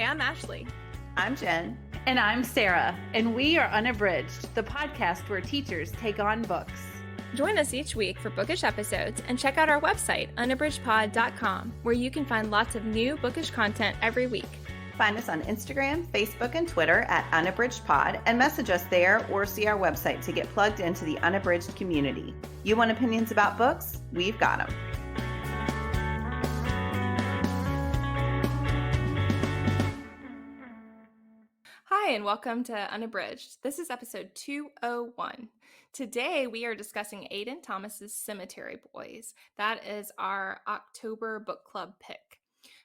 Hi, I'm Ashley. I'm Jen. And I'm Sara, and we are Unabridged, the podcast where teachers take on books. Join us each week for bookish episodes and check out our website, unabridgedpod.com, where you can find lots of new bookish content every week. Find us on Instagram, Facebook, and Twitter at Unabridged Pod and message us there or see our website to get plugged into the Unabridged community. You want opinions about books? We've got them. Hi, and welcome to Unabridged. This is episode 201. Today, we are discussing Aiden Thomas's Cemetery Boys. That is our October book club pick.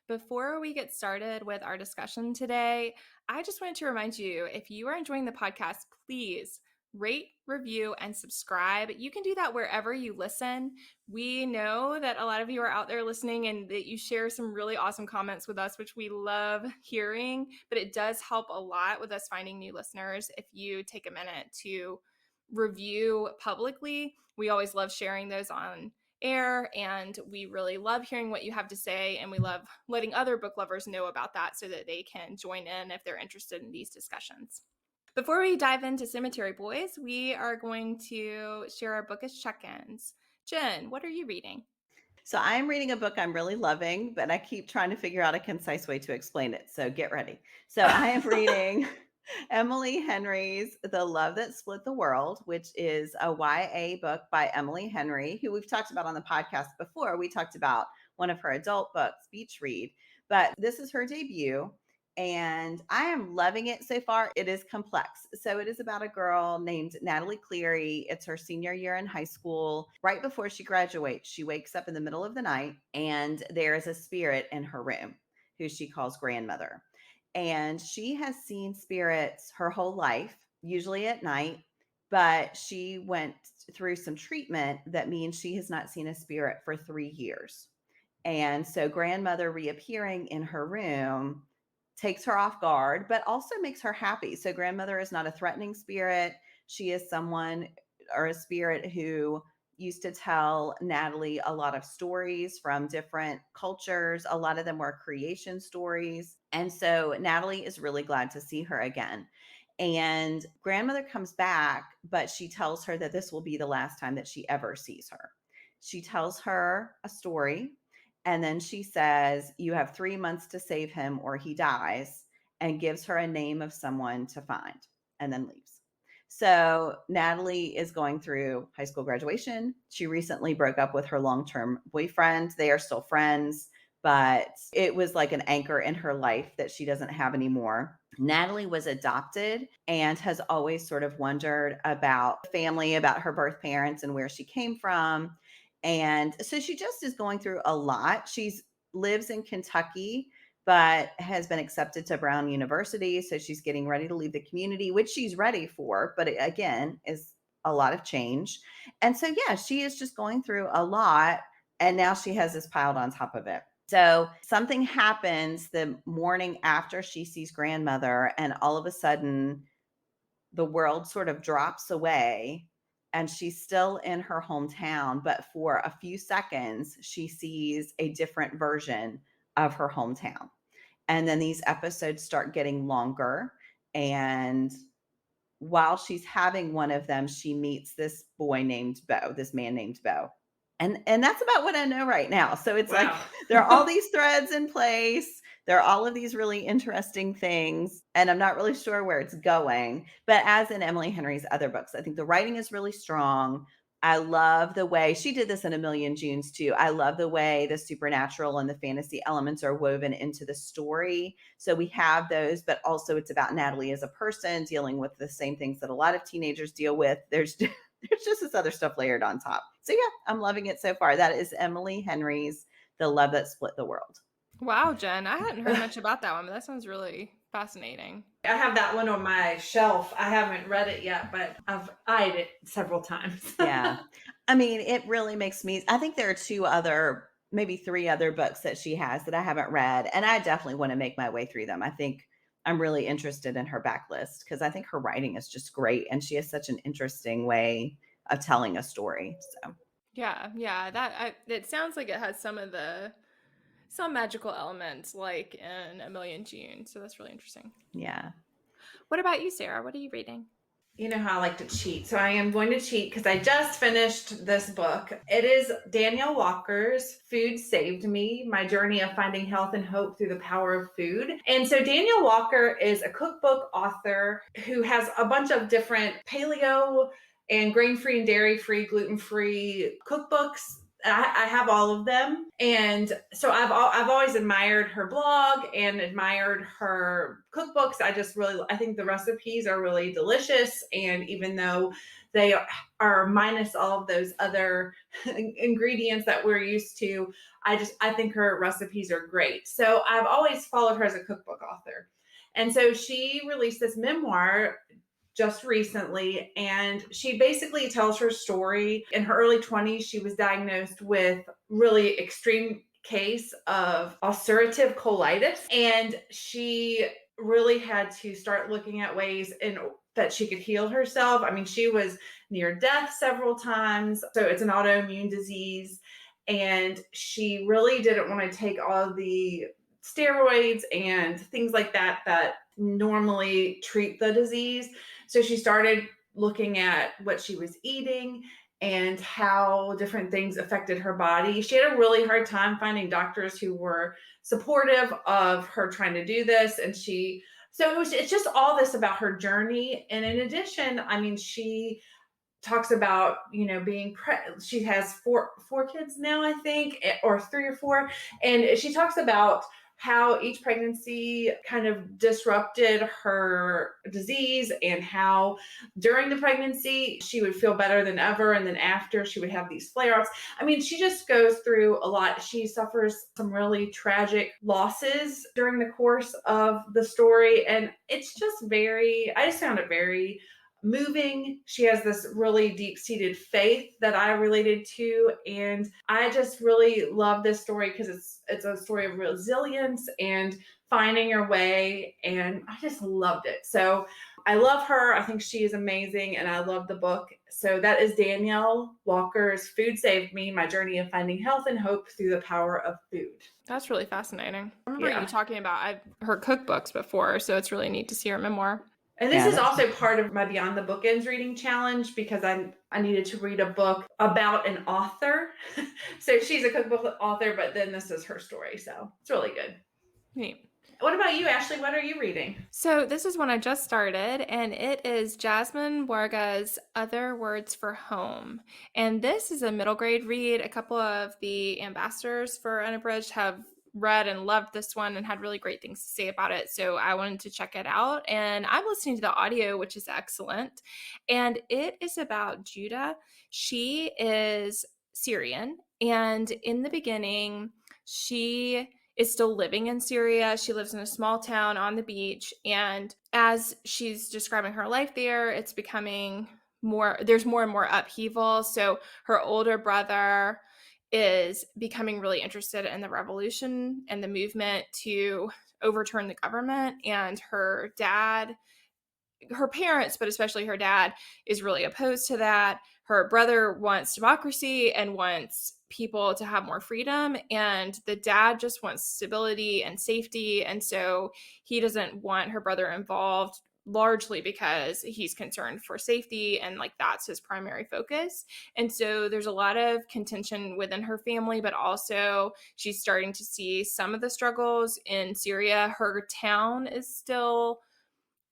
Before we get started with our discussion today, I just wanted to remind you, if you are enjoying the podcast, please rate, review, and subscribe. You can do that wherever you listen. We know that a lot of you are out there listening and that you share some really awesome comments with us, which we love hearing, but it does help a lot with us finding new listeners if you take a minute to review publicly. We always love sharing those on air, and we really love hearing what you have to say, and we love letting other book lovers know about that so that they can join in if they're interested in these discussions. Before we dive into Cemetery Boys, we are going to share our bookish check-ins. Jen, what are you reading? So I'm reading a book I'm really loving, but I keep trying to figure out a concise way to explain it. So get ready. So I am reading Emily Henry's The Love That Split the World, which is a YA book by Emily Henry, who we've talked about on the podcast before. We talked about one of her adult books, Beach Read, but this is her debut. And I am loving it so far. It is complex. So it is about a girl named Natalie Cleary. It's her senior year in high school. Right before she graduates, she wakes up in the middle of the night and there is a spirit in her room who she calls grandmother. And she has seen spirits her whole life, usually at night, but she went through some treatment that means she has not seen a spirit for 3 years. And so grandmother reappearing in her room takes her off guard, but also makes her happy. So grandmother is not a threatening spirit. She is someone or a spirit who used to tell Natalie a lot of stories from different cultures. A lot of them were creation stories. And so Natalie is really glad to see her again. And grandmother comes back, but she tells her that this will be the last time that she ever sees her. She tells her a story. And then she says, you have 3 months to save him or he dies, and gives her a name of someone to find, and then leaves. So Natalie is going through high school graduation. She recently broke up with her long-term boyfriend. They are still friends, but it was like an anchor in her life that she doesn't have anymore. Natalie was adopted and has always sort of wondered about family, about her birth parents and where she came from. And so she just is going through a lot. She lives in Kentucky, but has been accepted to Brown University. So she's getting ready to leave the community, which she's ready for. But it, again, is a lot of change. And so, yeah, she is just going through a lot. And now she has this piled on top of it. So something happens the morning after she sees grandmother, and all of a sudden the world sort of drops away. And she's still in her hometown, but for a few seconds, she sees a different version of her hometown. And then these episodes start getting longer. And while she's having one of them, she meets this boy named Bo, this man named Bo. And that's about what I know right now. So it's like there are all these threads in place. There are all of these really interesting things, and I'm not really sure where it's going. But as in Emily Henry's other books, I think the writing is really strong. I love the way she did this in A Million Junes too. I love the way the supernatural and the fantasy elements are woven into the story. So we have those, but also it's about Natalie as a person dealing with the same things that a lot of teenagers deal with. There's just this other stuff layered on top. So yeah, I'm loving it so far. That is Emily Henry's The Love That Split the World. Wow, Jen, I hadn't heard much about that one, but that sounds really fascinating. I have that one on my shelf. I haven't read it yet, but I've eyed it several times. Yeah. I mean, it really makes me, I think there are maybe 3 other books that she has that I haven't read, and I definitely want to make my way through them. I think I'm really interested in her backlist because I think her writing is just great, and she has such an interesting way of telling a story. So Yeah, it sounds like it has some of the some magical elements like in A Million June. So that's really interesting. Yeah. What about you, Sarah? What are you reading? You know how I like to cheat. So I am going to cheat because I just finished this book. It is Danielle Walker's Food Saved Me, My Journey of Finding Health and Hope Through the Power of Food. And so Danielle Walker is a cookbook author who has a bunch of different paleo and grain-free and dairy-free, gluten-free cookbooks. I have all of them, and so I've always admired her blog and admired her cookbooks. I think the recipes are really delicious, and even though they are minus all of those other ingredients that we're used to, I think her recipes are great. So I've always followed her as a cookbook author, and so she released this memoir just recently, and she basically tells her story. In her early 20s, she was diagnosed with really extreme case of ulcerative colitis, and she really had to start looking at ways that she could heal herself. I mean, she was near death several times. So it's an autoimmune disease, and she really didn't want to take all the steroids and things like that that normally treat the disease. So she started looking at what she was eating and how different things affected her body. She had a really hard time finding doctors who were supportive of her trying to do this. And it's just all this about her journey. And in addition, I mean, she talks about, she has four kids now, I think, or 3 or 4. And she talks about how each pregnancy kind of disrupted her disease, and how during the pregnancy she would feel better than ever, and then after she would have these flare-ups. I mean, she just goes through a lot. She suffers some really tragic losses during the course of the story, and I just found it very moving. She has this really deep-seated faith that I related to, and I just really love this story because it's a story of resilience and finding your way, and I just loved it. So I love her. I think she is amazing, and I love the book. So that is Danielle Walker's Food Saved Me, My Journey of Finding Health and Hope Through the Power of Food. That's really fascinating. I remember Yeah. you talking about her cookbooks before, so it's really neat to see her memoir. And this is also part of my Beyond the Bookends reading challenge, because I needed to read a book about an author. So she's a cookbook author, but then this is her story. So it's really good. Neat. What about you, Ashley? What are you reading? So this is one I just started, and it is Jasmine Warga's Other Words for Home. And this is a middle grade read. A couple of the ambassadors for Unabridged have read and loved this one and had really great things to say about it. So I wanted to check it out. And I'm listening to the audio, which is excellent. And it is about Judah. She is Syrian. And in the beginning, she is still living in Syria. She lives in a small town on the beach. And as she's describing her life there, it's becoming there's more and more upheaval. So her older brother is becoming really interested in the revolution and the movement to overturn the government. And her parents, but especially her dad, is really opposed to that. Her brother wants democracy and wants people to have more freedom, and the dad just wants stability and safety, and so he doesn't want her brother involved, largely because he's concerned for safety, and like that's his primary focus. And so there's a lot of contention within her family, but also she's starting to see some of the struggles in Syria. Her town is still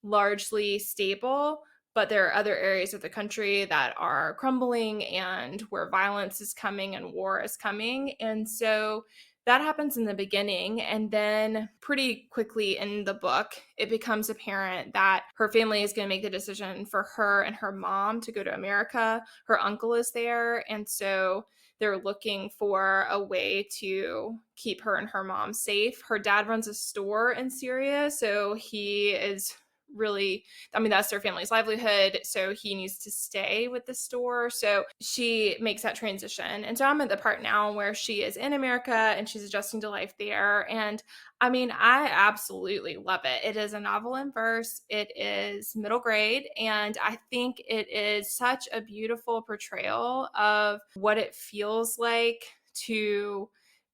largely stable, but there are other areas of the country that are crumbling and where violence is coming and war is coming. And so that happens in the beginning. And then pretty quickly in the book, it becomes apparent that her family is going to make the decision for her and her mom to go to America. Her uncle is there. And so they're looking for a way to keep her and her mom safe. Her dad runs a store in Syria, so he is really, I mean, that's their family's livelihood, so he needs to stay with the store. So she makes that transition. And so I'm at the part now where she is in America and she's adjusting to life there. And I mean, I absolutely love it. It is a novel in verse. It is middle grade. And I think it is such a beautiful portrayal of what it feels like to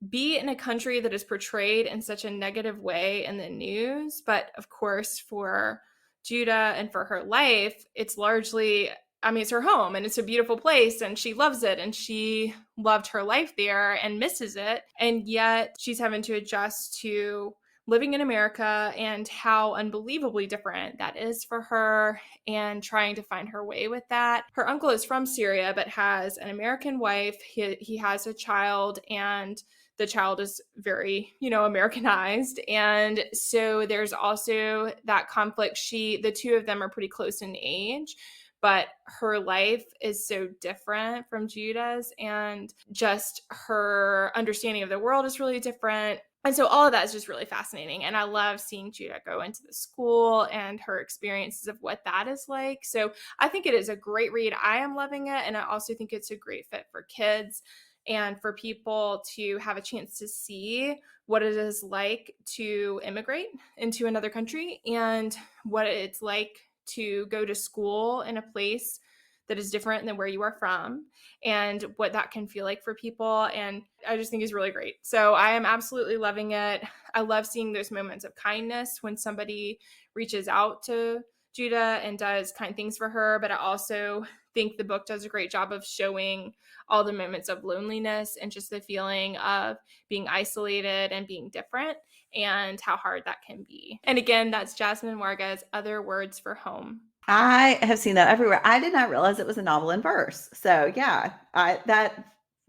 be in a country that is portrayed in such a negative way in the news. But of course, for Judah and for her life, it's largely, I mean, it's her home and it's a beautiful place and she loves it and she loved her life there and misses it. And yet she's having to adjust to living in America and how unbelievably different that is for her and trying to find her way with that. Her uncle is from Syria, but has an American wife. He has a child, and the child is very, Americanized. And so there's also that conflict. The two of them are pretty close in age, but her life is so different from Judah's, and just her understanding of the world is really different. And so all of that is just really fascinating. And I love seeing Judah go into the school and her experiences of what that is like. So I think it is a great read. I am loving it. And I also think it's a great fit for kids and for people to have a chance to see what it is like to immigrate into another country and what it's like to go to school in a place that is different than where you are from, and what that can feel like for people. And I just think is really great. So I am absolutely loving it. I love seeing those moments of kindness when somebody reaches out to Judah and does kind things for her. But I also think the book does a great job of showing all the moments of loneliness and just the feeling of being isolated and being different and how hard that can be. And again, that's Jasmine Warga's Other Words for Home. I have seen that everywhere. I did not realize it was a novel in verse. So yeah, I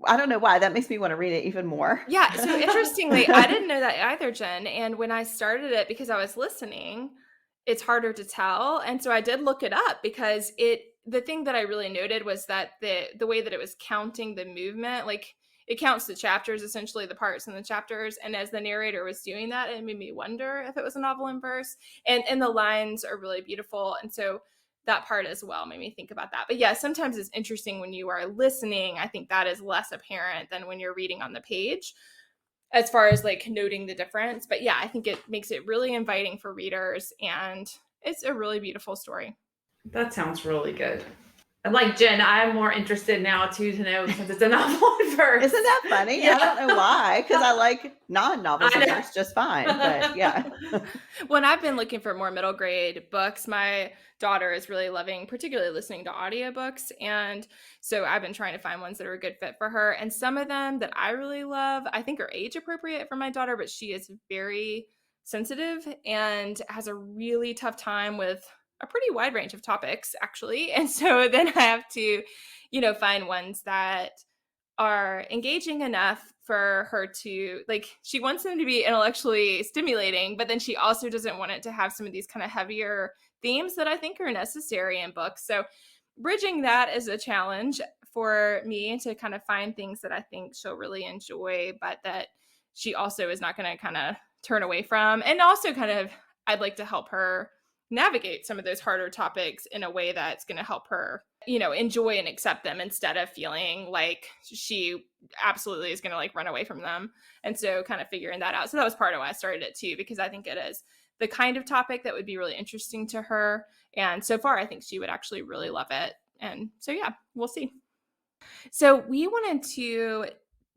don't know why. That makes me want to read it even more. Yeah. So interestingly, I didn't know that either, Jen. And when I started it, because I was listening, it's harder to tell. And so I did look it up, because the thing that I really noted was that the way that it was counting the movement, like it counts the chapters, essentially the parts in the chapters. And as the narrator was doing that, it made me wonder if it was a novel in verse. And the lines are really beautiful. And so that part as well made me think about that. But yeah, sometimes it's interesting when you are listening. I think that is less apparent than when you're reading on the page, as far as like noting the difference. But yeah, I think it makes it really inviting for readers, and it's a really beautiful story. That sounds really good. And like Jen, I'm more interested now too to know, because it's a novel in verse. Isn't that funny? Yeah. I don't know why, because I like non-novels in verse just fine. But yeah. When I've been looking for more middle grade books, my daughter is really loving, particularly listening to audiobooks. And so I've been trying to find ones that are a good fit for her. And some of them that I really love, I think are age appropriate for my daughter, but she is very sensitive and has a really tough time with a pretty wide range of topics, actually. And so then I have to, find ones that are engaging enough for her to, like, she wants them to be intellectually stimulating, but then she also doesn't want it to have some of these kind of heavier themes that I think are necessary in books. So bridging that is a challenge for me, to kind of find things that I think she'll really enjoy, but that she also is not going to kind of turn away from. And also kind of, I'd like to help her navigate some of those harder topics in a way that's going to help her, enjoy and accept them, instead of feeling like she absolutely is going to like run away from them. And so kind of figuring that out. So that was part of why I started it too, because I think it is the kind of topic that would be really interesting to her. And so far, I think she would actually really love it. And so, yeah, we'll see. So we wanted to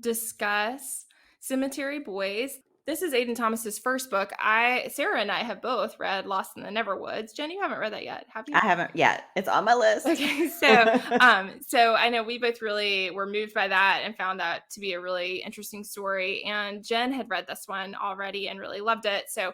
discuss Cemetery Boys. This is Aiden Thomas's first book. Sara and I have both read Lost in the Neverwoods. Jen, you haven't read that yet, have you? I haven't yet. It's on my list. Okay, so I know we both really were moved by that and found that to be a really interesting story. And Jen had read this one already and really loved it. So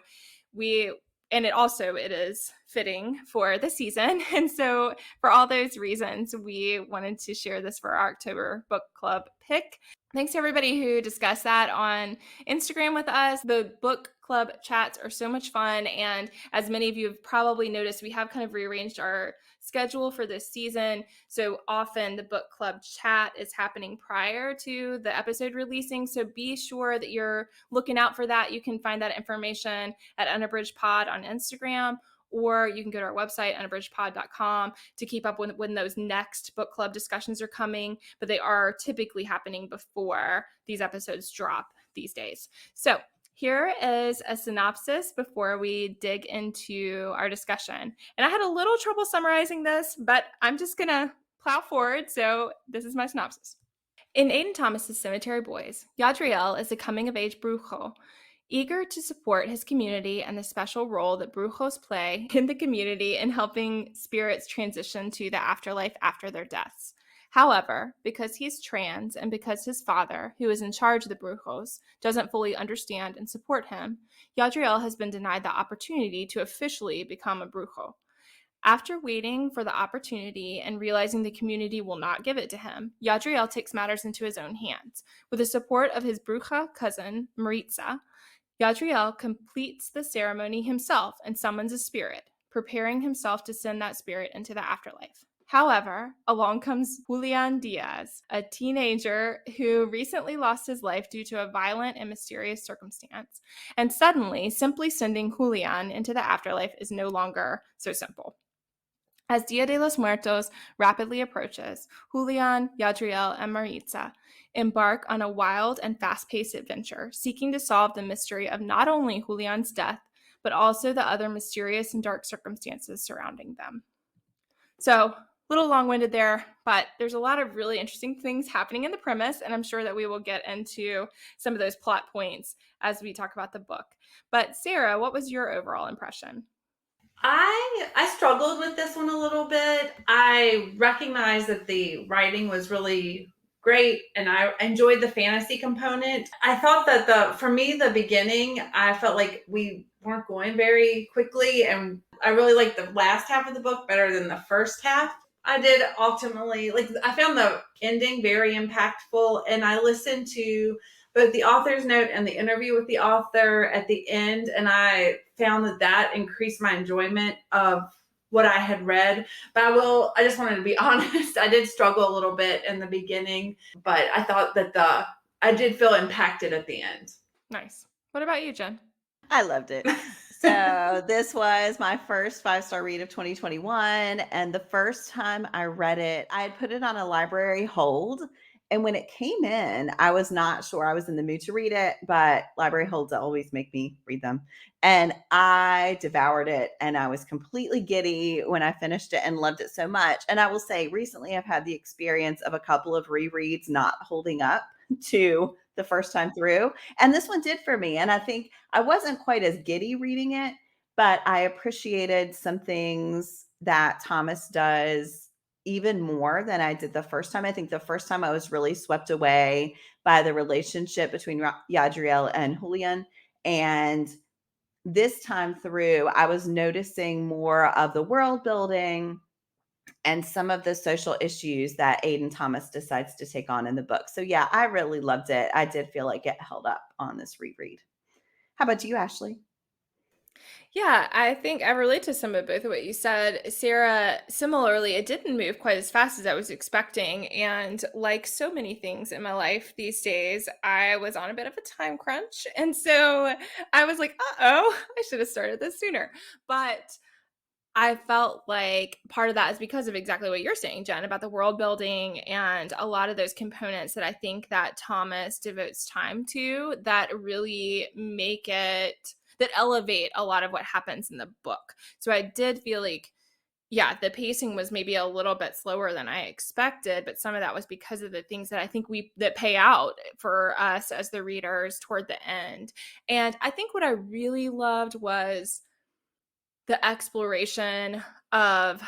it is fitting for the season. And so for all those reasons, we wanted to share this for our October book club pick. Thanks to everybody who discussed that on Instagram with us. The book club chats are so much fun. And as many of you have probably noticed, we have kind of rearranged our schedule for this season. So often the book club chat is happening prior to the episode releasing. So be sure that you're looking out for that. You can find that information at Unabridged Pod on Instagram, or you can go to our website, unabridgedpod.com, to keep up when those next book club discussions are coming. But they are typically happening before these episodes drop these days. So here is a synopsis before we dig into our discussion. And I had a little trouble summarizing this, but I'm just going to plow forward. So this is my synopsis. In Aiden Thomas's Cemetery Boys, Yadriel is a coming-of-age brujo, eager to support his community and the special role that brujos play in the community in helping spirits transition to the afterlife after their deaths. However, because he's trans and because his father, who is in charge of the brujos, doesn't fully understand and support him, Yadriel has been denied the opportunity to officially become a brujo. After waiting for the opportunity and realizing the community will not give it to him, Yadriel takes matters into his own hands. With the support of his bruja cousin, Maritza, Yadriel completes the ceremony himself and summons a spirit, preparing himself to send that spirit into the afterlife. However, along comes Julian Diaz, a teenager who recently lost his life due to a violent and mysterious circumstance. And suddenly, simply sending Julian into the afterlife is no longer so simple. As Dia de los Muertos rapidly approaches, Julian, Yadriel, and Maritza embark on a wild and fast-paced adventure, seeking to solve the mystery of not only Julian's death, but also the other mysterious and dark circumstances surrounding them. So, a little long-winded there, but there's a lot of really interesting things happening in the premise, and I'm sure that we will get into some of those plot points as we talk about the book. But Sara, what was your overall impression? I struggled with this one a little bit. I recognize that the writing was really great and I enjoyed the fantasy component. I thought that for me, the beginning, I felt like we weren't going very quickly, and I really liked the last half of the book better than the first half. I did ultimately, I found the ending very impactful, and I listened to both the author's note and the interview with the author at the end, and I found that increased my enjoyment of what I had read. But I just wanted to be honest, I did struggle a little bit in the beginning, but I thought that I did feel impacted at the end. Nice. What about you, Jen? I loved it. So this was my first 5-star read of 2021. And the first time I read it, I had put it on a library hold. And when it came in, I was not sure I was in the mood to read it, but library holds always make me read them. And I devoured it, and I was completely giddy when I finished it and loved it so much. And I will say recently I've had the experience of a couple of rereads not holding up to the first time through. And this one did for me. And I think I wasn't quite as giddy reading it, but I appreciated some things that Thomas does even more than I did the first time. I think the first time I was really swept away by the relationship between Yadriel and Julian. And this time through, I was noticing more of the world building and some of the social issues that Aiden Thomas decides to take on in the book. So yeah, I really loved it. I did feel like it held up on this reread. How about you, Ashley? Yeah, I think I relate to some of both of what you said. Sara, similarly, it didn't move quite as fast as I was expecting. And like so many things in my life these days, I was on a bit of a time crunch. And so I was like, uh-oh, I should have started this sooner. But I felt like part of that is because of exactly what you're saying, Jen, about the world building and a lot of those components that I think that Thomas devotes time to that really make it, that elevate a lot of what happens in the book. So I did feel like, yeah, the pacing was maybe a little bit slower than I expected, but some of that was because of the things that I think that pay out for us as the readers toward the end. And I think what I really loved was the exploration of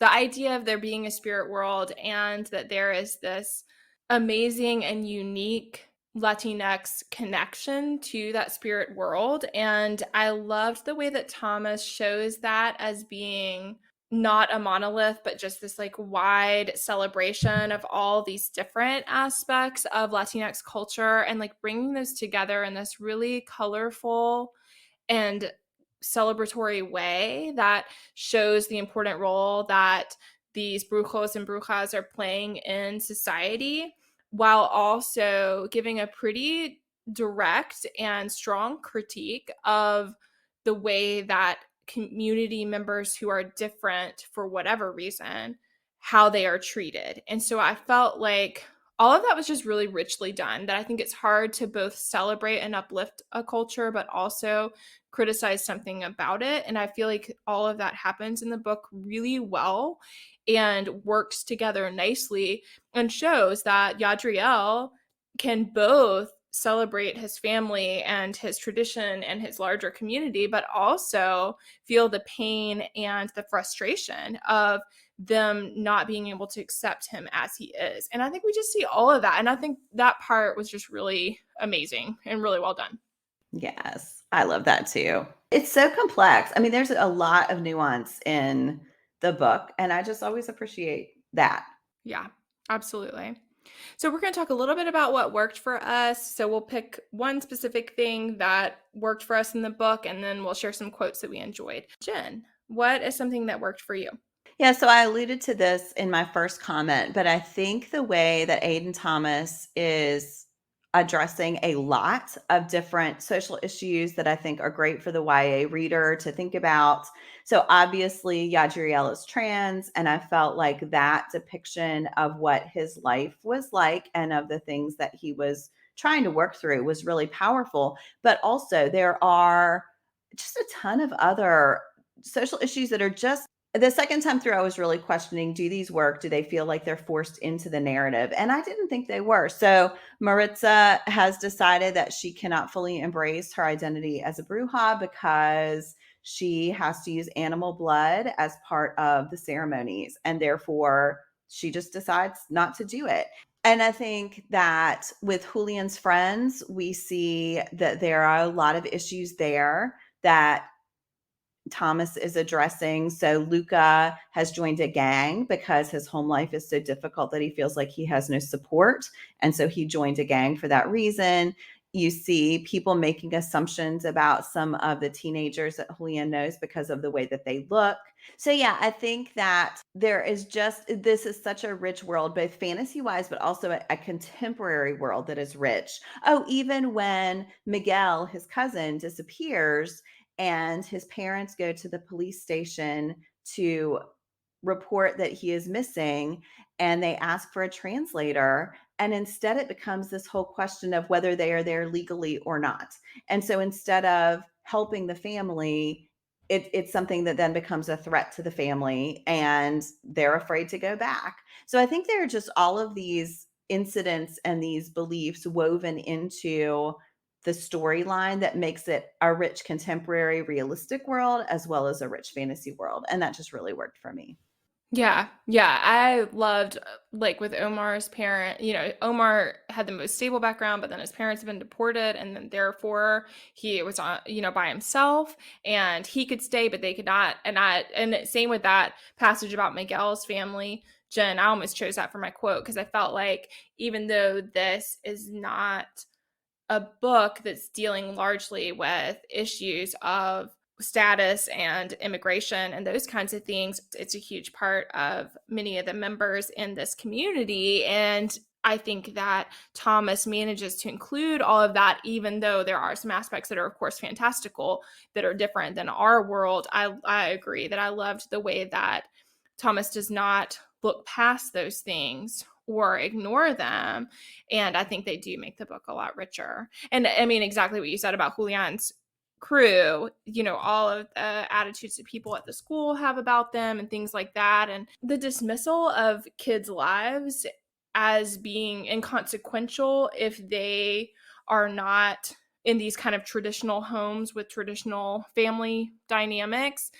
the idea of there being a spirit world and that there is this amazing and unique Latinx connection to that spirit world. And I loved the way that Thomas shows that as being not a monolith, but just this like wide celebration of all these different aspects of Latinx culture and like bringing those together in this really colorful and celebratory way that shows the important role that these brujos and brujas are playing in society, while also giving a pretty direct and strong critique of the way that community members who are different for whatever reason, how they are treated. And so I felt like all of that was just really richly done, that I think it's hard to both celebrate and uplift a culture, but also criticize something about it. And I feel like all of that happens in the book really well and works together nicely and shows that Yadriel can both celebrate his family and his tradition and his larger community, but also feel the pain and the frustration of them not being able to accept him as he is. And I think we just see all of that. And I think that part was just really amazing and really well done. Yes, I love that too. It's so complex. I mean, there's a lot of nuance in the book, and I just always appreciate that. Yeah, absolutely. So we're going to talk a little bit about what worked for us. So we'll pick one specific thing that worked for us in the book, and then we'll share some quotes that we enjoyed. Jen, what is something that worked for you? Yeah, so I alluded to this in my first comment, but I think the way that Aiden Thomas is addressing a lot of different social issues that I think are great for the YA reader to think about. So obviously, Yadriel is trans, and I felt like that depiction of what his life was like and of the things that he was trying to work through was really powerful. But also, there are just a ton of other social issues that are just the second time through, I was really questioning, do these work? Do they feel like they're forced into the narrative? And I didn't think they were. So Maritza has decided that she cannot fully embrace her identity as a Bruja because she has to use animal blood as part of the ceremonies. And therefore, she just decides not to do it. And I think that with Julian's friends, we see that there are a lot of issues there that Thomas is addressing. So Luca has joined a gang because his home life is so difficult that he feels like he has no support. And so he joined a gang for that reason. You see people making assumptions about some of the teenagers that Julian knows because of the way that they look. So yeah, I think that there is just, this is such a rich world, both fantasy wise, but also a contemporary world that is rich. Oh, even when Miguel, his cousin, disappears, and his parents go to the police station to report that he is missing, and they ask for a translator, and instead it becomes this whole question of whether they are there legally or not. And so instead of helping the family, it's something that then becomes a threat to the family, and they're afraid to go back. So I think there are just all of these incidents and these beliefs woven into the storyline that makes it a rich contemporary realistic world as well as a rich fantasy world. And that just really worked for me. Yeah. I loved, like, with Omar's parent, Omar had the most stable background, but then his parents have been deported, and then therefore he was on, by himself, and he could stay, but they could not. And same with that passage about Miguel's family. Jen, I almost chose that for my quote because I felt like even though this is not a book that's dealing largely with issues of status and immigration and those kinds of things, it's a huge part of many of the members in this community. And I think that Thomas manages to include all of that, even though there are some aspects that are, of course, fantastical that are different than our world. I agree that I loved the way that Thomas does not look past those things or ignore them. And I think they do make the book a lot richer. And I mean, exactly what you said about Julian's crew, all of the attitudes that people at the school have about them and things like that. And the dismissal of kids' lives as being inconsequential if they are not in these kind of traditional homes with traditional family dynamics,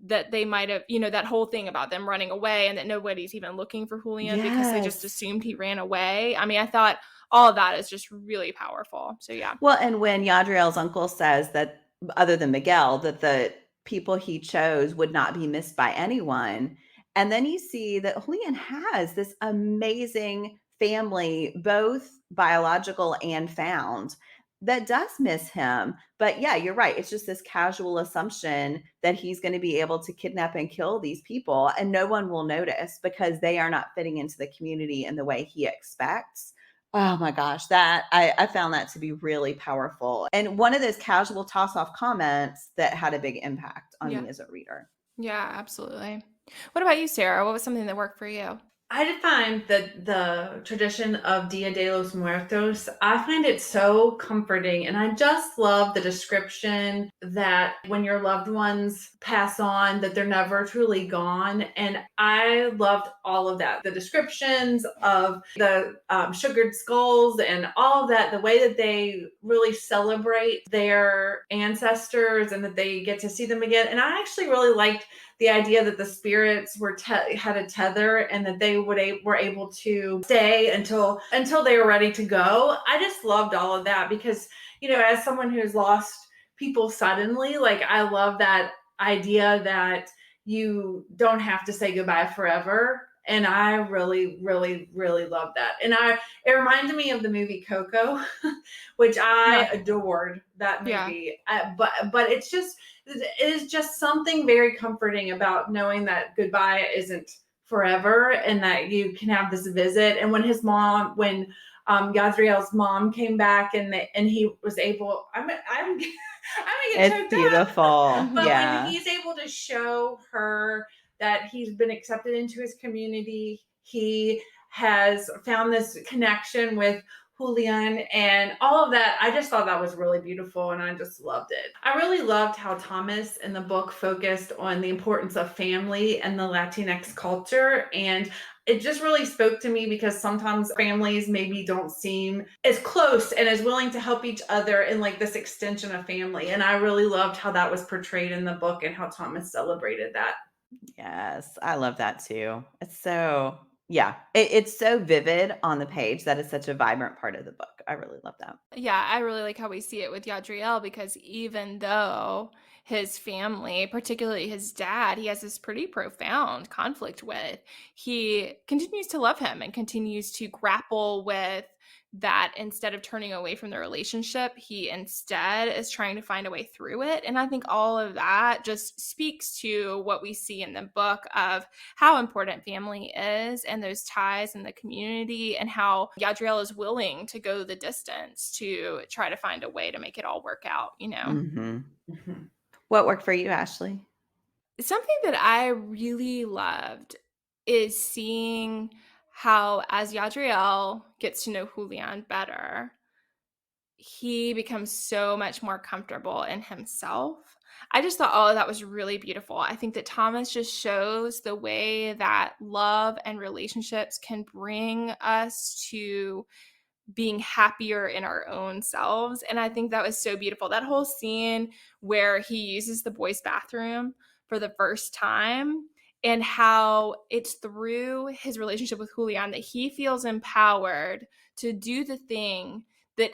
that they might have, that whole thing about them running away and that nobody's even looking for Julian because they just assumed he ran away. I mean, I thought all of that is just really powerful. So yeah. Well, and when Yadriel's uncle says that, other than Miguel, that the people he chose would not be missed by anyone. And then you see that Julian has this amazing family, both biological and found, that does miss him. But yeah, you're right. It's just this casual assumption that he's going to be able to kidnap and kill these people and no one will notice because they are not fitting into the community in the way he expects. Oh my gosh, that I found that to be really powerful. And one of those casual toss-off comments that had a big impact on me as a reader. Yeah, absolutely. What about you, Sarah? What was something that worked for you? I define the tradition of Dia de los Muertos. I find it so comforting, and I just love the description that when your loved ones pass on, that they're never truly gone. And I loved all of that. The descriptions of the sugared skulls and all of that, the way that they really celebrate their ancestors and that they get to see them again. And I actually really liked the idea that the spirits were had a tether and that they were able to stay until they were ready to go. I just loved all of that because, as someone who's lost people suddenly, like I love that idea that you don't have to say goodbye forever. And I really, really, really love that. And it reminded me of the movie Coco, which I adored that movie. But it is just something very comforting about knowing that goodbye isn't forever and that you can have this visit. And when Yadriel's mom came back and he was able, I'm gonna get It's choked beautiful. up. But Yeah. when he's able to show her that he's been accepted into his community, he has found this connection with Julian and all of that. I just thought that was really beautiful and I just loved it. I really loved how Thomas in the book focused on the importance of family and the Latinx culture, and it just really spoke to me because sometimes families maybe don't seem as close and as willing to help each other in like this extension of family. And I really loved how that was portrayed in the book and how Thomas celebrated that. Yes, I love that too. It's so, yeah, it's so vivid on the page that is such a vibrant part of the book. I really love that. Yeah, I really like how we see it with Yadriel because even though his family, particularly his dad, he has this pretty profound conflict with, he continues to love him and continues to grapple with that. Instead of turning away from the relationship, he instead is trying to find a way through it. And I think all of that just speaks to what we see in the book of how important family is and those ties in the community, and how Yadriel is willing to go the distance to try to find a way to make it all work out, Mm-hmm. Mm-hmm. What worked for you, Ashley? Something that I really loved is seeing how, as Yadriel gets to know Julian better, he becomes so much more comfortable in himself. I just thought all of that was really beautiful. I think that Thomas just shows the way that love and relationships can bring us to being happier in our own selves. And I think that was so beautiful. That whole scene where he uses the boys' bathroom for the first time, and how it's through his relationship with Julian that he feels empowered to do the thing that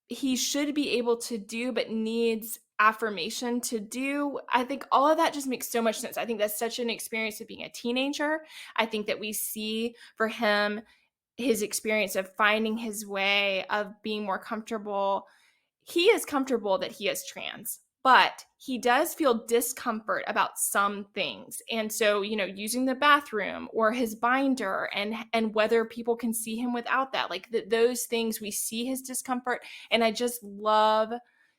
he should be able to do but needs affirmation to do. I think all of that just makes so much sense. I think that's such an experience of being a teenager. I think that we see for him his experience of finding his way, of being more comfortable. He is comfortable that he is trans, but he does feel discomfort about some things. And so, using the bathroom or his binder and whether people can see him without that, like those things, we see his discomfort. And I just love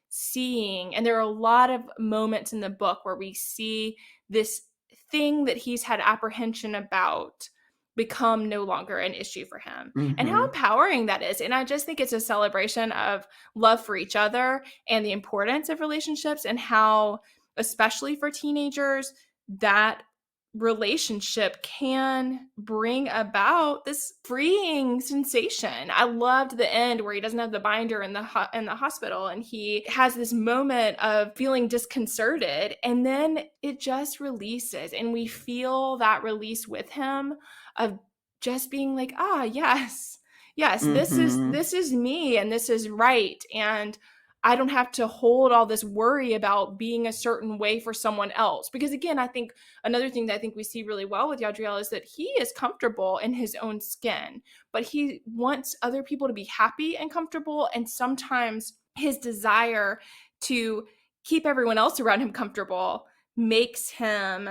seeing, and there are a lot of moments in the book where we see this thing that he's had apprehension about become no longer an issue for him, and how empowering that is. And I just think it's a celebration of love for each other and the importance of relationships, and how, especially for teenagers, that relationship can bring about this freeing sensation. I loved the end where he doesn't have the binder in the hospital, and he has this moment of feeling disconcerted, and then it just releases, and we feel that release with him of just being like, yes, this is me, and this is right, and I don't have to hold all this worry about being a certain way for someone else. Because again, I think another thing that I think we see really well with Yadriel is that he is comfortable in his own skin, but he wants other people to be happy and comfortable. And sometimes his desire to keep everyone else around him comfortable makes him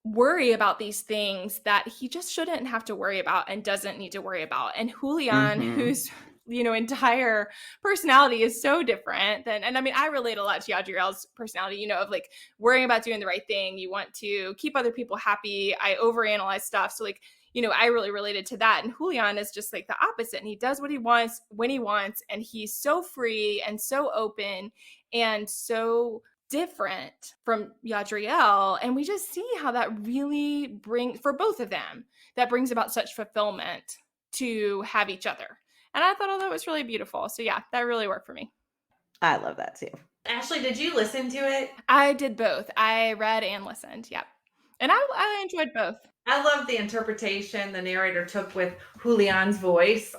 worry about these things that he just shouldn't have to worry about and doesn't need to worry about. And Julian, who's entire personality is so different than, and I mean, I relate a lot to Yadriel's personality, of like worrying about doing the right thing. You want to keep other people happy. I overanalyze stuff. So like, I really related to that. And Julian is just like the opposite. And he does what he wants when he wants. And he's so free and so open and so different from Yadriel. And we just see how that really brings, for both of them, that brings about such fulfillment to have each other. And I thought, that was really beautiful. So yeah, that really worked for me. I love that too. Ashley, did you listen to it? I did both. I read and listened. Yep. And I enjoyed both. I love the interpretation the narrator took with Julian's voice.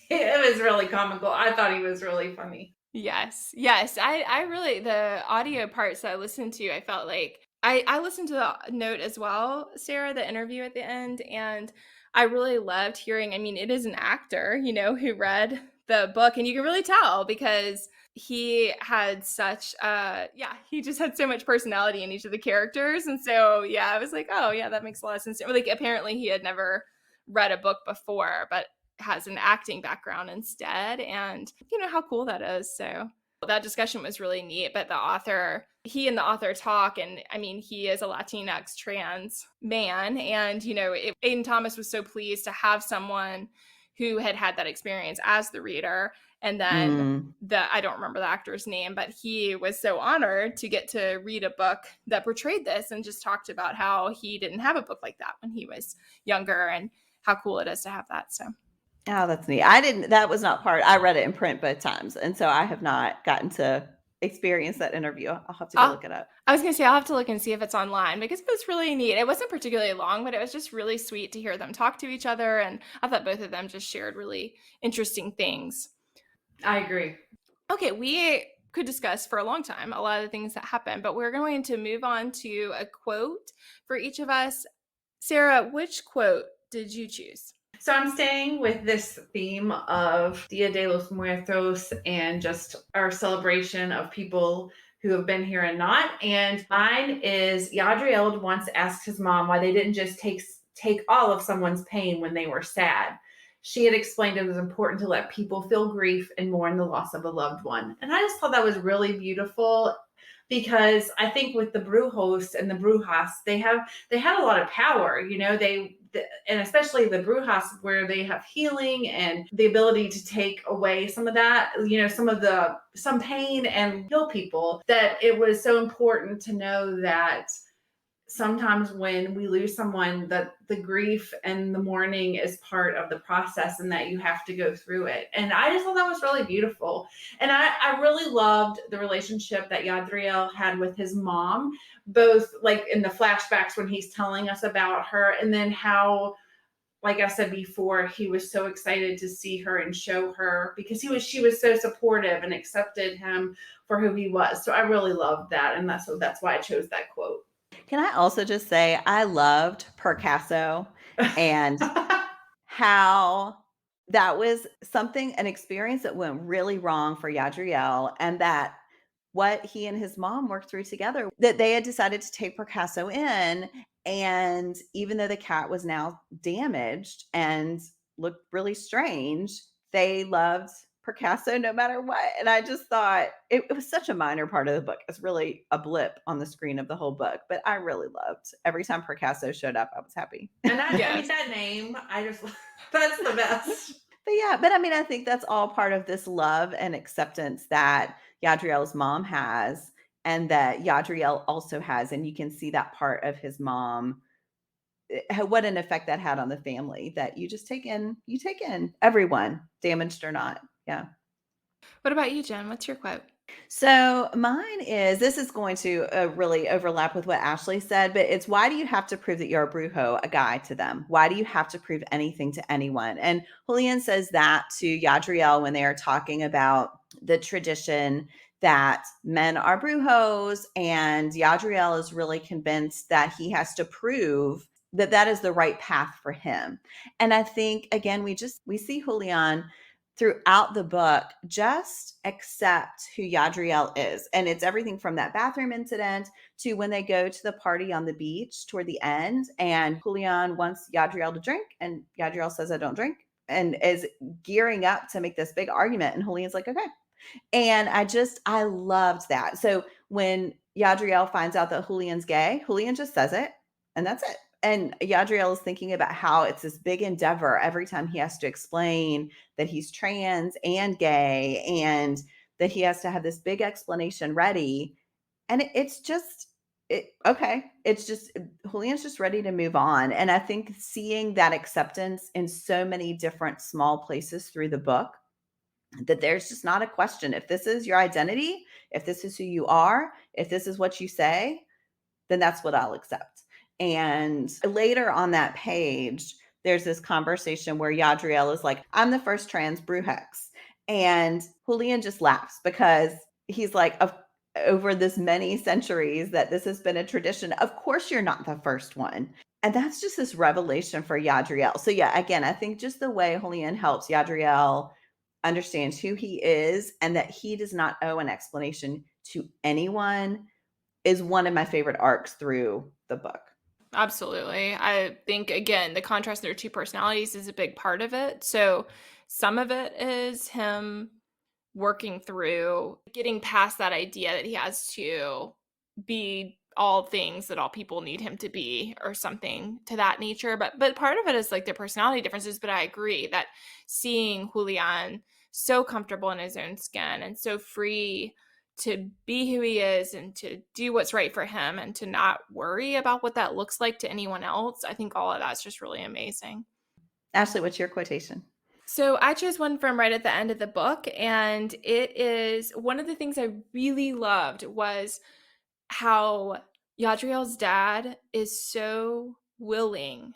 It was really comical. I thought he was really funny. Yes. I really, the audio parts that I listened to, I felt like I listened to the note as well, Sara, the interview at the end, and I really loved hearing, it is an actor, who read the book, and you can really tell because he had such he just had so much personality in each of the characters. And so I was like, oh yeah, that makes a lot of sense. Like apparently he had never read a book before, but has an acting background instead. And how cool that is. So that discussion was really neat. But he and the author talk, and he is a Latinx trans man. And, Aiden Thomas was so pleased to have someone who had that experience as the reader. And then I don't remember the actor's name, but he was so honored to get to read a book that portrayed this and just talked about how he didn't have a book like that when he was younger and how cool it is to have that. So. Oh, that's neat. That was not part. I read it in print both times. And so I have not gotten to experience that interview. I'll have to go look it up. I was going to say, I'll have to look and see if it's online because it was really neat. It wasn't particularly long, but it was just really sweet to hear them talk to each other. And I thought both of them just shared really interesting things. I agree. Okay, we could discuss for a long time a lot of the things that happened, but we're going to move on to a quote for each of us. Sara, which quote did you choose? So I'm staying with this theme of Dia de los Muertos and just our celebration of people who have been here and not. And mine is Yadriel once asked his mom why they didn't just take all of someone's pain when they were sad. She had explained it was important to let people feel grief and mourn the loss of a loved one. And I just thought that was really beautiful because I think with the Brujos and the Brujas, they had a lot of power, and especially the Brujas where they have healing and the ability to take away some of that, some pain and heal people, that it was so important to know that sometimes when we lose someone, that the grief and the mourning is part of the process and that you have to go through it. And I just thought that was really beautiful. And I really loved the relationship that Yadriel had with his mom, both like in the flashbacks when he's telling us about her, and then how, like I said before, he was so excited to see her and show her because she was so supportive and accepted him for who he was. So I really loved that. And that's why I chose that quote. Can I also just say I loved Picasso and how that was an experience that went really wrong for Yadriel, and that what he and his mom worked through together, that they had decided to take Picasso in. And even though the cat was now damaged and looked really strange, they loved Picasso no matter what. And I just thought it was such a minor part of the book. It's really a blip on the screen of the whole book, but I really loved every time Picasso showed up. I was happy. And I hate that name. That's the best. But I think that's all part of this love and acceptance that Yadriel's mom has and that Yadriel also has. And you can see that part of his mom, what an effect that had on the family, that you take in everyone, damaged or not. Yeah. What about you, Jen? What's your quote? So mine this is going to really overlap with what Ashley said, but it's, why do you have to prove that you're a brujo, a guy, to them? Why do you have to prove anything to anyone? And Julian says that to Yadriel when they are talking about the tradition that men are brujos, and Yadriel is really convinced that he has to prove that is the right path for him. And I think, again, we see Julian throughout the book just accept who Yadriel is. And it's everything from that bathroom incident to when they go to the party on the beach toward the end, and Julian wants Yadriel to drink, and Yadriel says, I don't drink, and is gearing up to make this big argument. And Julian's like, okay. And I loved that. So when Yadriel finds out that Julian's gay, Julian just says it, and that's it. And Yadriel is thinking about how it's this big endeavor every time he has to explain that he's trans and gay, and that he has to have this big explanation ready. And it's just, it's just, Julian's just ready to move on. And I think seeing that acceptance in so many different small places through the book, that there's just not a question. If this is your identity, if this is who you are, if this is what you say, then that's what I'll accept. And later on that page, there's this conversation where Yadriel is like, I'm the first trans Bruhex. And Julian just laughs because he's like, over this many centuries that this has been a tradition, of course you're not the first one. And that's just this revelation for Yadriel. So yeah, again, I think just the way Julian helps Yadriel understands who he is and that he does not owe an explanation to anyone is one of my favorite arcs through the book. Absolutely. I think, again, the contrast in their two personalities is a big part of it. So some of it is him working through getting past that idea that he has to be all things that all people need him to be or something to that nature. But part of it is like their personality differences. But I agree that seeing Julian so comfortable in his own skin and so free to be who he is and to do what's right for him and to not worry about what that looks like to anyone else, I think all of that's just really amazing. Ashley, what's your quotation? So I chose one from right at the end of the book, and it is one of the things I really loved was how Yadriel's dad is so willing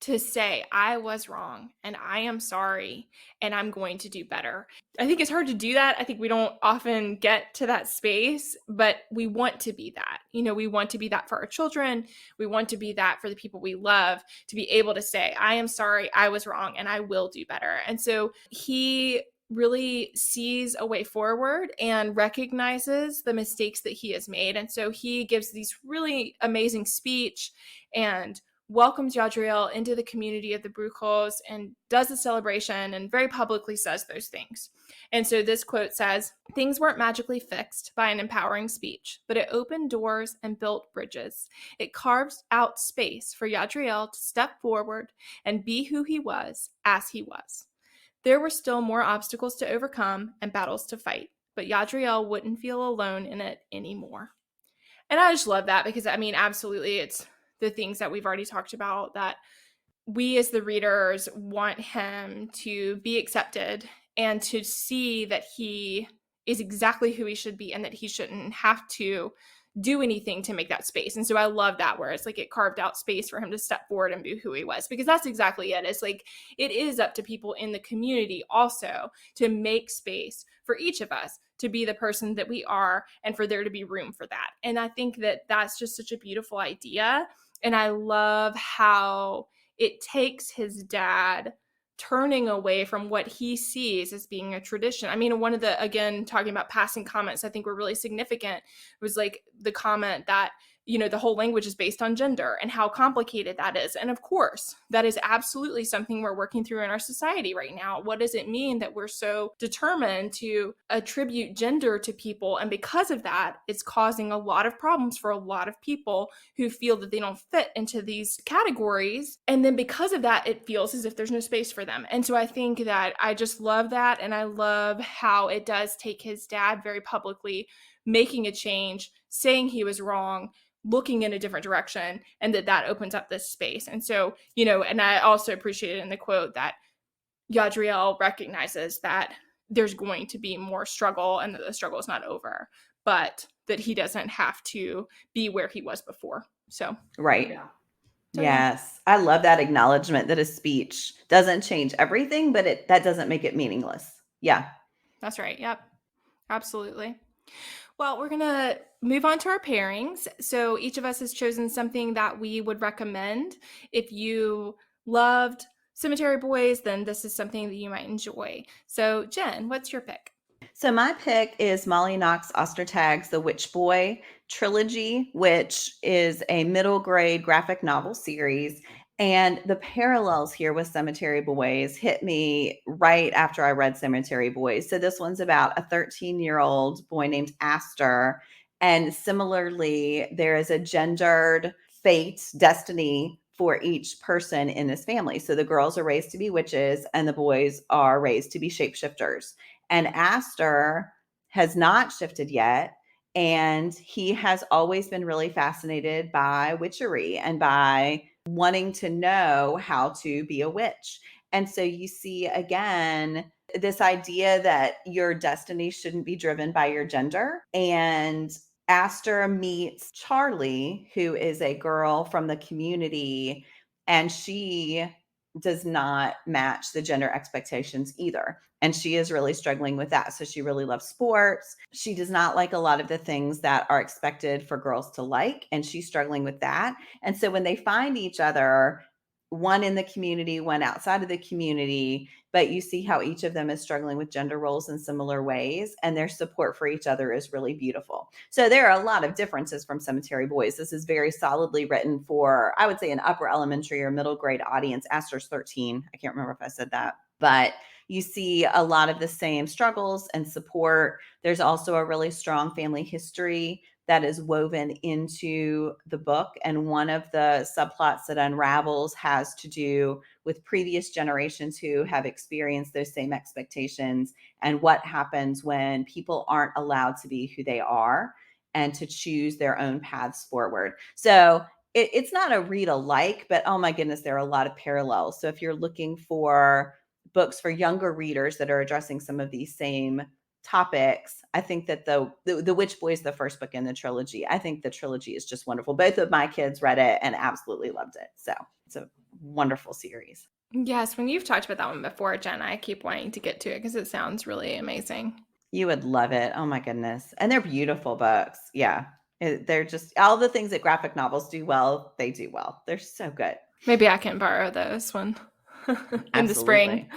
to say, I was wrong and I am sorry and I'm going to do better. I think it's hard to do that. I think we don't often get to that space, but we want to be that. You know, we want to be that for our children. We want to be that for the people we love, to be able to say, I am sorry, I was wrong, and I will do better. And so he really sees a way forward and recognizes the mistakes that he has made. And so he gives these really amazing speech and welcomes Yadriel into the community of the Bruchos and does the celebration and very publicly says those things. And so this quote says, things weren't magically fixed by an empowering speech, but it opened doors and built bridges. It carved out space for Yadriel to step forward and be who he was as he was. There were still more obstacles to overcome and battles to fight, but Yadriel wouldn't feel alone in it anymore. And I just love that because, I mean, absolutely, it's the things that we've already talked about that we as the readers want him to be accepted and to see that he is exactly who he should be and that he shouldn't have to do anything to make that space. And so I love that where it's like it carved out space for him to step forward and be who he was, because that's exactly it. It's like it is up to people in the community also to make space for each of us to be the person that we are and for there to be room for that. And I think that that's just such a beautiful idea. And I love how it takes his dad turning away from what he sees as being a tradition. I mean, one of the, again, talking about passing comments, I think were really significant was like the comment that, you know, the whole language is based on gender and how complicated that is. And of course, that is absolutely something we're working through in our society right now. What does it mean that we're so determined to attribute gender to people? And because of that, it's causing a lot of problems for a lot of people who feel that they don't fit into these categories. And then because of that, it feels as if there's no space for them. And so I think that I just love that. And I love how it does take his dad very publicly making a change, saying he was wrong, looking in a different direction, and that opens up this space. And so, you know, and I also appreciated in the quote that Yadriel recognizes that there's going to be more struggle and that the struggle is not over, but that he doesn't have to be where he was before. So, right. Yeah. So, yes. I love that acknowledgement that a speech doesn't change everything, but that doesn't make it meaningless. Yeah. That's right. Yep. Absolutely. Well, we're going to move on to our pairings. So each of us has chosen something that we would recommend. If you loved Cemetery Boys, then this is something that you might enjoy. So Jen, what's your pick? So my pick is Molly Knox Ostertag's The Witch Boy trilogy, which is a middle grade graphic novel series. And the parallels here with Cemetery Boys hit me right after I read Cemetery Boys. So this one's about a 13-year-old boy named Aster. And similarly, there is a gendered fate, destiny for each person in this family. So the girls are raised to be witches and the boys are raised to be shapeshifters. And Aster has not shifted yet. And he has always been really fascinated by witchery and by wanting to know how to be a witch. And so you see again this idea that your destiny shouldn't be driven by your gender. And Aster meets Charlie, who is a girl from the community, and she does not match the gender expectations either. And she is really struggling with that. So she really loves sports. She does not like a lot of the things that are expected for girls to like, and she's struggling with that. And so when they find each other, one in the community, one outside of the community, but you see how each of them is struggling with gender roles in similar ways, and their support for each other is really beautiful. So there are a lot of differences from Cemetery Boys. This is very solidly written for, I would say, an upper elementary or middle grade audience. Aster's 13. I can't remember if I said that, but you see a lot of the same struggles and support. There's also a really strong family history that is woven into the book. And one of the subplots that unravels has to do with previous generations who have experienced those same expectations and what happens when people aren't allowed to be who they are and to choose their own paths forward. So it's not a read alike, but oh my goodness, there are a lot of parallels. So if you're looking for books for younger readers that are addressing some of these same topics, I think that the Witch Boys, the first book in the trilogy, I think the trilogy is just wonderful. Both of my kids read it and absolutely loved it. So it's a wonderful series. Yes, when you've talked about that one before, Jen, I keep wanting to get to it because it sounds really amazing. You would love it. Oh my goodness. And they're beautiful books. Yeah. They're just all the things that graphic novels do well, they do well. They're so good. Maybe I can borrow those one in the spring.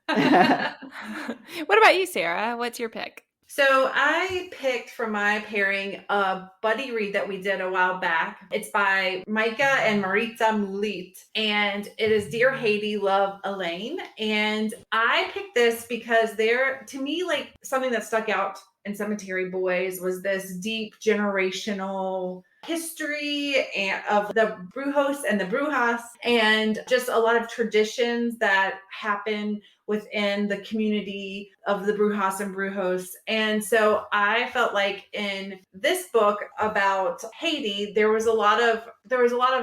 What about you, Sarah? What's your pick? So I picked for my pairing a buddy read that we did a while back. It's by Maika and Maritza Moulite, and it is Dear Haiti, Love, Alaine. And I picked this because they're, to me, like something that stuck out in Cemetery Boys was this deep generational history and of the Brujos and the Brujas, and just a lot of traditions that happen within the community of the Brujas and Brujos. And so I felt like in this book about Haiti, there was a lot of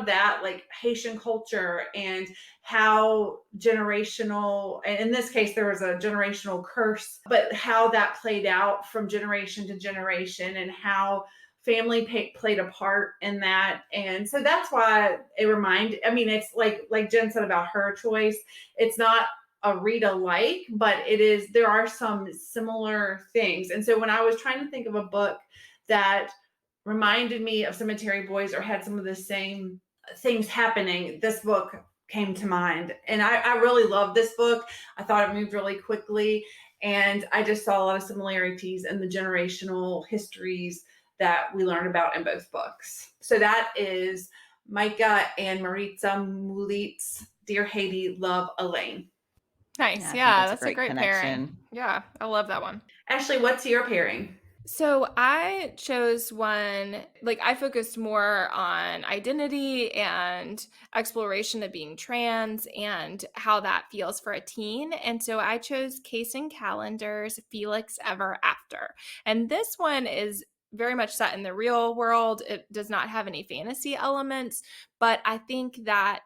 that, like Haitian culture and how generational, and in this case, there was a generational curse, but how that played out from generation to generation and how family played a part in that. And so that's why it reminded, I mean, it's like Jen said about her choice, it's not a read alike, but it is, there are some similar things. And so when I was trying to think of a book that reminded me of Cemetery Boys or had some of the same things happening, this book came to mind. And I really loved this book. I thought it moved really quickly. And I just saw a lot of similarities in the generational histories that we learn about in both books. So that is Maika and Maritza Moulite's Dear Haiti, Love, Alaine. Nice. Yeah, that's a great pairing. Yeah, I love that one. Ashley, what's your pairing? So I chose one, like I focused more on identity and exploration of being trans and how that feels for a teen. And so I chose Kacen Callender's Felix Ever After. And this one is very much set in the real world. It does not have any fantasy elements, but I think that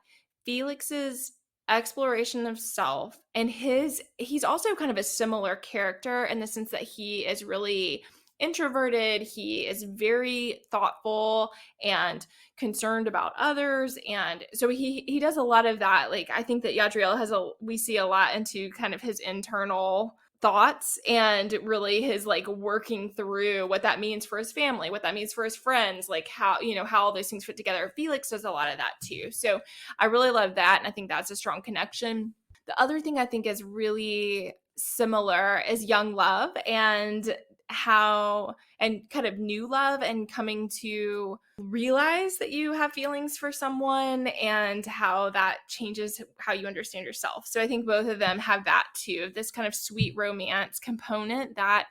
Felix's exploration of self and he's also kind of a similar character in the sense that he is really introverted. He is very thoughtful and concerned about others, and so he does a lot of that. Like I think that Yadriel we see a lot into kind of his internal thoughts and really his like working through what that means for his family, what that means for his friends, like how all those things fit together. Felix does a lot of that too. So I really love that. And I think that's a strong connection. The other thing I think is really similar is young love and how, and kind of new love and coming to realize that you have feelings for someone and how that changes how you understand yourself. So I think both of them have that too, this kind of sweet romance component that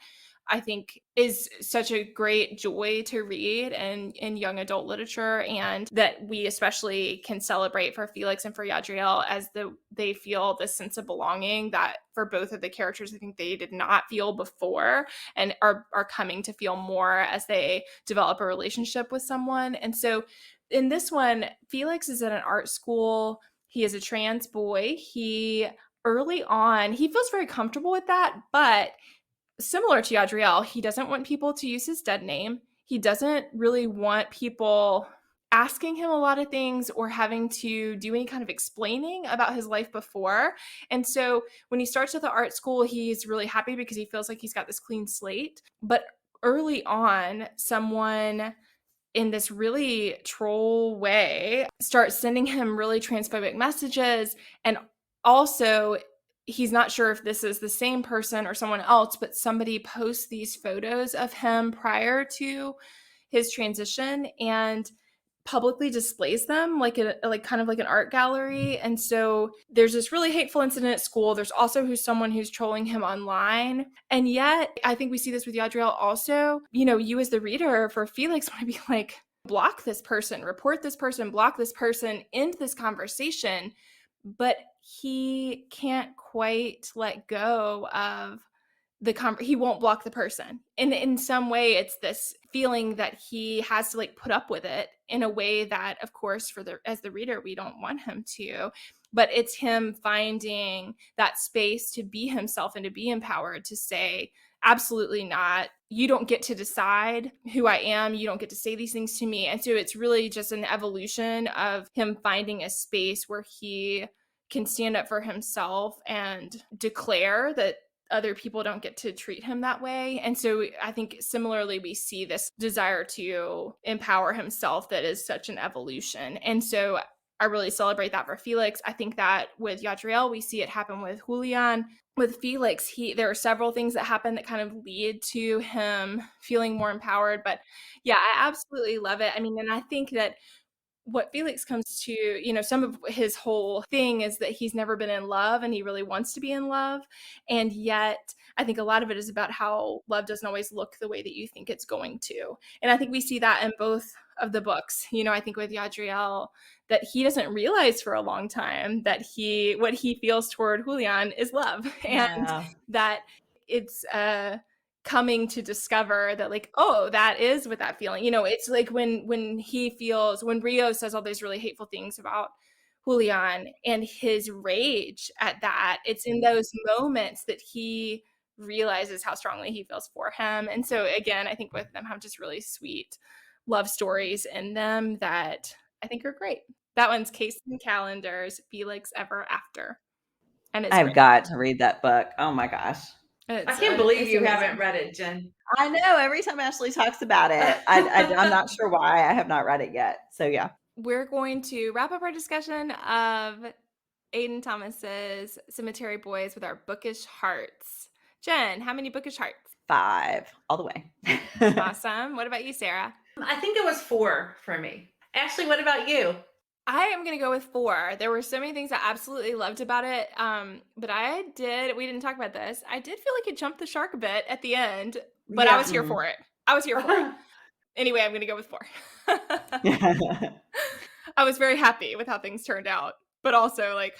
I think is such a great joy to read in young adult literature, and that we especially can celebrate for Felix and for Yadriel as they feel this sense of belonging that for both of the characters, I think they did not feel before and are coming to feel more as they develop a relationship with someone. And so in this one, Felix is at an art school. He is a trans boy. Early on, he feels very comfortable with that, but similar to Yadriel, he doesn't want people to use his dead name. He doesn't really want people asking him a lot of things or having to do any kind of explaining about his life before. And so when he starts at the art school, he's really happy because he feels like he's got this clean slate. But early on, someone in this really troll way starts sending him really transphobic messages. And also, he's not sure if this is the same person or someone else, but somebody posts these photos of him prior to his transition and publicly displays them like kind of like an art gallery. And so there's this really hateful incident at school. There's also someone who's trolling him online. And yet I think we see this with Yadriel also. You as the reader for Felix want to be like, block this person, report this person, block this person, end this conversation. But he can't quite let go of he won't block the person. And in some way, it's this feeling that he has to like put up with it in a way that, of course, as the reader, we don't want him to. But it's him finding that space to be himself and to be empowered to say, absolutely not. You don't get to decide who I am. You don't get to say these things to me. And so it's really just an evolution of him finding a space where he can stand up for himself and declare that other people don't get to treat him that way. And so I think similarly, we see this desire to empower himself that is such an evolution. And so I really celebrate that for Felix. I think that with Yadriel, we see it happen with Julian. With Felix, there are several things that happen that kind of lead to him feeling more empowered. But yeah, I absolutely love it. I mean, and I think that what Felix comes to, some of his whole thing is that he's never been in love and he really wants to be in love. And yet I think a lot of it is about how love doesn't always look the way that you think it's going to. And I think we see that in both of the books. I think with Yadriel, that he doesn't realize for a long time that what he feels toward Julian is love. And that it's coming to discover that like, oh, that is what that feeling, it's like when Rio says all these really hateful things about Julian and his rage at that, it's in those moments that he realizes how strongly he feels for him. And so again, I think both of them have just really sweet love stories in them that I think are great. That one's Kacen Callender's Felix Ever After. And I've great. got to read that book. Oh my gosh. I can't believe you haven't read it, Jen. I know. Every time Ashley talks about it, I'm not sure why I have not read it yet. So yeah. We're going to wrap up our discussion of Aiden Thomas's Cemetery Boys with our bookish hearts. Jen, how many bookish hearts? 5, all the way. Awesome. What about you, Sara? I think it was 4 for me. Ashley, what about you? I am going to go with 4. There were so many things I absolutely loved about it. But we didn't talk about this. I did feel like it jumped the shark a bit at the end, but I was here for it. Anyway, I'm going to go with 4. I was very happy with how things turned out, but also like,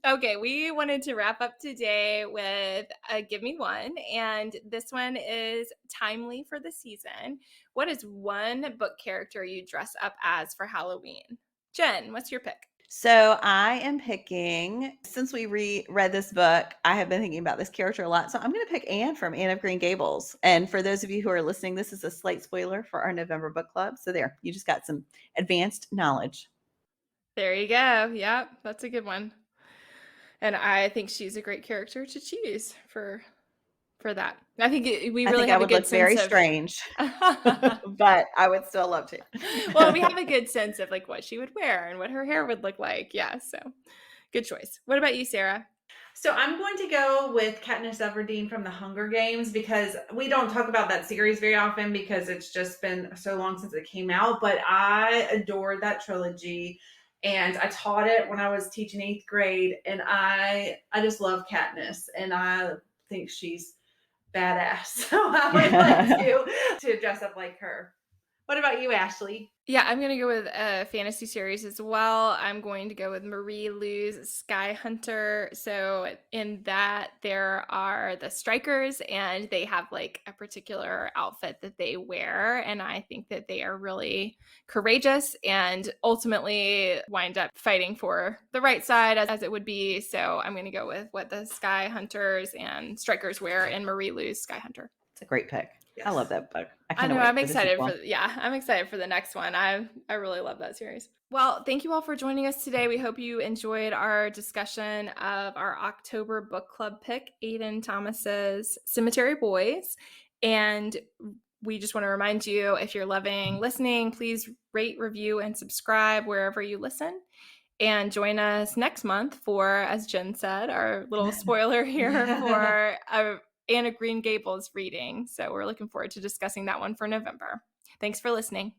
Okay, we wanted to wrap up today with a Give Me One, and this one is timely for the season. What is one book character you dress up as for Halloween? Jen, what's your pick? So I am picking, since we read this book, I have been thinking about this character a lot. So I'm going to pick Anne from Anne of Green Gables. And for those of you who are listening, this is a slight spoiler for our November book club. So there, you just got some advanced knowledge. There you go. Yep, that's a good one. And I think she's a great character to choose for that. I think we really have a good sense of... I very strange, but I would still love to. Well, we have a good sense of like what she would wear and what her hair would look like. Yeah, so good choice. What about you, Sara? So I'm going to go with Katniss Everdeen from the Hunger Games because we don't talk about that series very often because it's just been so long since it came out, but I adored that trilogy. And I taught it when I was teaching 8th grade, and I just love Katniss, and I think she's badass. So I would like to dress up like her. What about you, Ashley? Yeah, I'm going to go with a fantasy series as well. I'm going to go with Marie Lou's Sky Hunter. So in that, there are the strikers, and they have like a particular outfit that they wear. And I think that they are really courageous and ultimately wind up fighting for the right side, as it would be. So I'm going to go with what the Sky Hunters and strikers wear in Marie Lou's Sky Hunter. It's a great pick. Yes. I love that book. I know. I'm excited I'm excited for the next one. I really love that series. Well, thank you all for joining us today. We hope you enjoyed our discussion of our October book club pick, Aiden Thomas's Cemetery Boys. And we just want to remind you, if you're loving listening, please rate, review, and subscribe wherever you listen. And join us next month for, as Jen said, our little spoiler here for Anne of Green Gables reading. So we're looking forward to discussing that one for November. Thanks for listening.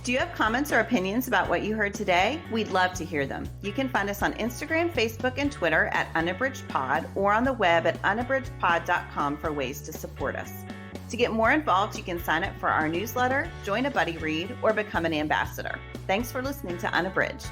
Do you have comments or opinions about what you heard today? We'd love to hear them. You can find us on Instagram, Facebook, and Twitter at Unabridged Pod, or on the web at unabridgedpod.com for ways to support us. To get more involved, you can sign up for our newsletter, join a buddy read, or become an ambassador. Thanks for listening to Unabridged.